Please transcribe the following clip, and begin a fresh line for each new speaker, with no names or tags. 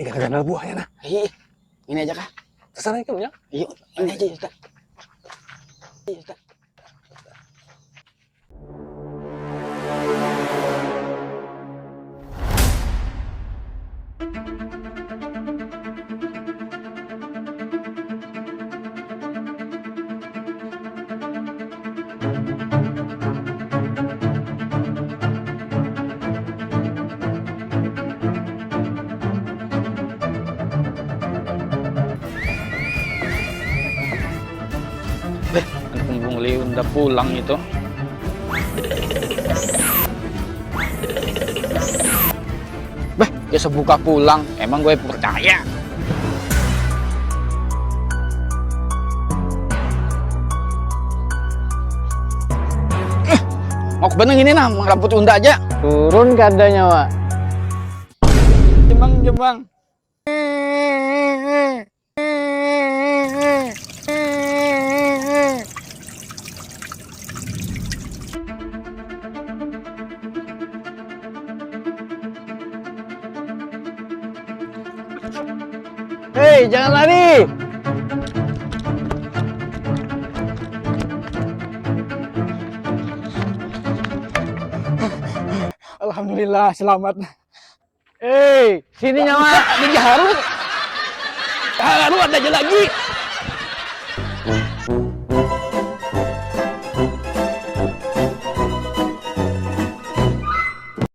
kita gandal buahnya nah.
Iya, ini aja kah?
Terserah kamu ya.
Yuk, ini aja Ustaz. Iya, Ustaz.
Anak pembungli udah pulang itu. Beh, dia sebuka pulang. Emang gue percaya. Mau ke Bandung ini nah, ngerambut unda aja.
Turun kadanya, Wak.
Jembang, jembang.
Hei, jangan lari.
Alhamdulillah, selamat.
Hei, sini nyawa.
Ada jarum. Jarum ada aja lagi.